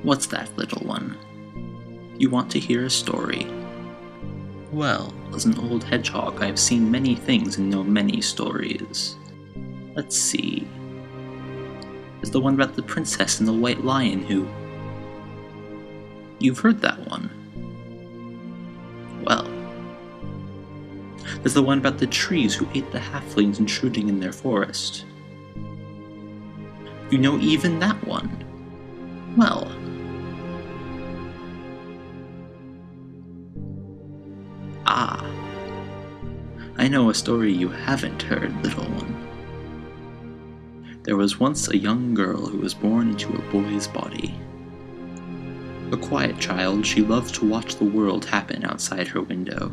What's that, little one? You want to hear a story? Well, as an old hedgehog, I have seen many things and know many stories. Let's see. There's the one about the princess and the white lion who... You've heard that one. Well, there's the one about the trees who ate the halflings intruding in their forest. You know even that one. Well, I know a story you haven't heard, little one. There was once a young girl who was born into a boy's body. A quiet child, she loved to watch the world happen outside her window.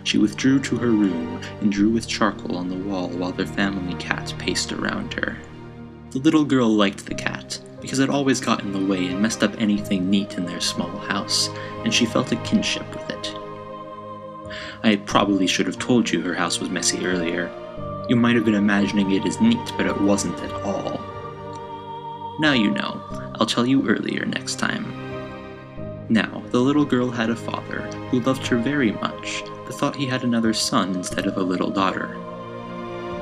She withdrew to her room and drew with charcoal on the wall while their family cat paced around her. The little girl liked the cat, because it always got in the way and messed up anything neat in their small house, and she felt a kinship with it. I probably should have told you her house was messy earlier. You might have been imagining it as neat, but it wasn't at all. Now you know. I'll tell you earlier next time. Now, the little girl had a father who loved her very much, but thought he had another son instead of a little daughter.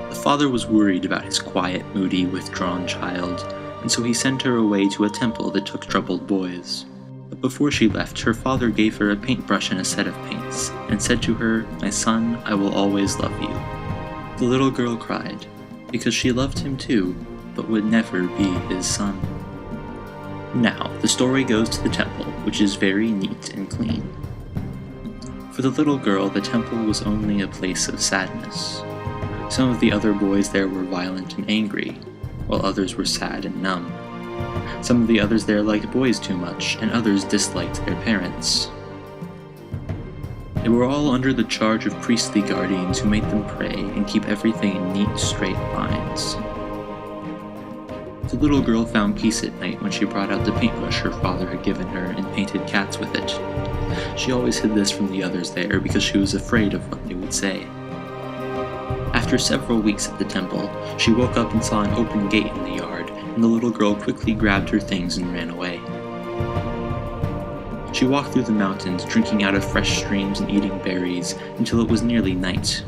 The father was worried about his quiet, moody, withdrawn child, and so he sent her away to a temple that took troubled boys. But before she left, her father gave her a paintbrush and a set of paints, and said to her, "My son, I will always love you." The little girl cried, because she loved him too, but would never be his son. Now, the story goes to the temple, which is very neat and clean. For the little girl, the temple was only a place of sadness. Some of the other boys there were violent and angry, while others were sad and numb. Some of the others there liked boys too much, and others disliked their parents. They were all under the charge of priestly guardians who made them pray and keep everything in neat, straight lines. The little girl found peace at night when she brought out the paintbrush her father had given her and painted cats with it. She always hid this from the others there because she was afraid of what they would say. After several weeks at the temple, she woke up and saw an open gate in the yard, and the little girl quickly grabbed her things and ran away. She walked through the mountains, drinking out of fresh streams and eating berries, until it was nearly night.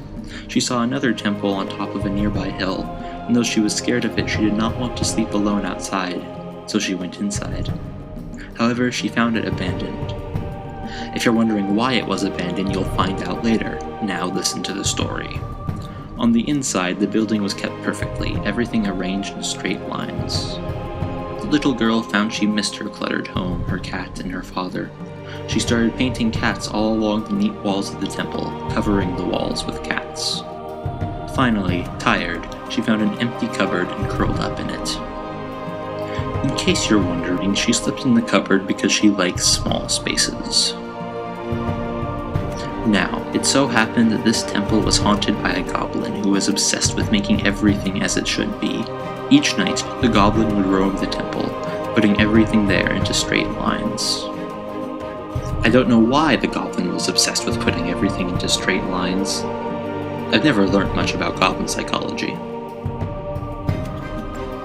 She saw another temple on top of a nearby hill, and though she was scared of it, she did not want to sleep alone outside, so she went inside. However, she found it abandoned. If you're wondering why it was abandoned, you'll find out later. Now listen to the story. On the inside, the building was kept perfectly, everything arranged in straight lines. The little girl found she missed her cluttered home, her cat, and her father. She started painting cats all along the neat walls of the temple, covering the walls with cats. Finally, tired, she found an empty cupboard and curled up in it. In case you're wondering, she slipped in the cupboard because she likes small spaces. Now, it so happened that this temple was haunted by a goblin who was obsessed with making everything as it should be. Each night, the goblin would roam the temple, putting everything there into straight lines. I don't know why the goblin was obsessed with putting everything into straight lines. I've never learned much about goblin psychology.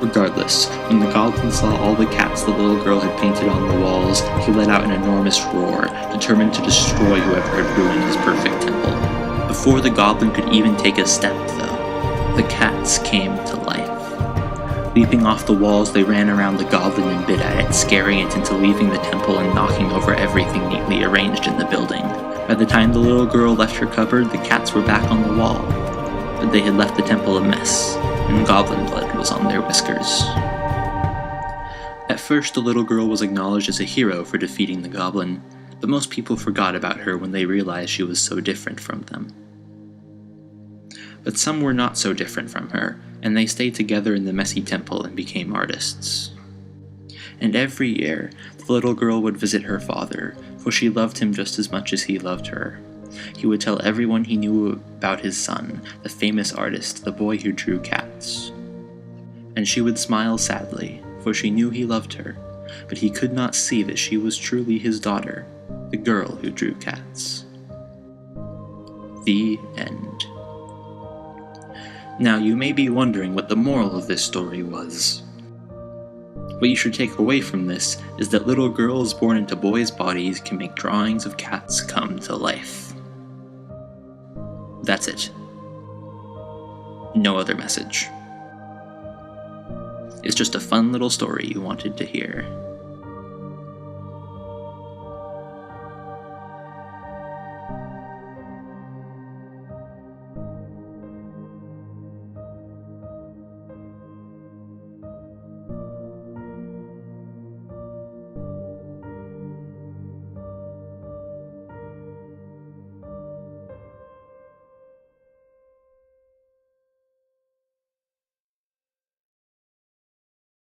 Regardless, when the goblin saw all the cats the little girl had painted on the walls, he let out an enormous roar, determined to destroy whoever had ruined his perfect temple. Before the goblin could even take a step, though, the cats came to life. Leaping off the walls, they ran around the goblin and bit at it, scaring it into leaving the temple and knocking over everything neatly arranged in the building. By the time the little girl left her cupboard, the cats were back on the wall, but they had left the temple a mess, and goblin blood was on their whiskers. At first, the little girl was acknowledged as a hero for defeating the goblin, but most people forgot about her when they realized she was so different from them. But some were not so different from her, and they stayed together in the messy temple and became artists. And every year, the little girl would visit her father, for she loved him just as much as he loved her. He would tell everyone he knew about his son, the famous artist, the boy who drew cats. And she would smile sadly, for she knew he loved her, but he could not see that she was truly his daughter, the girl who drew cats. The end. Now you may be wondering what the moral of this story was. What you should take away from this is that little girls born into boys' bodies can make drawings of cats come to life. That's it. No other message. It's just a fun little story you wanted to hear.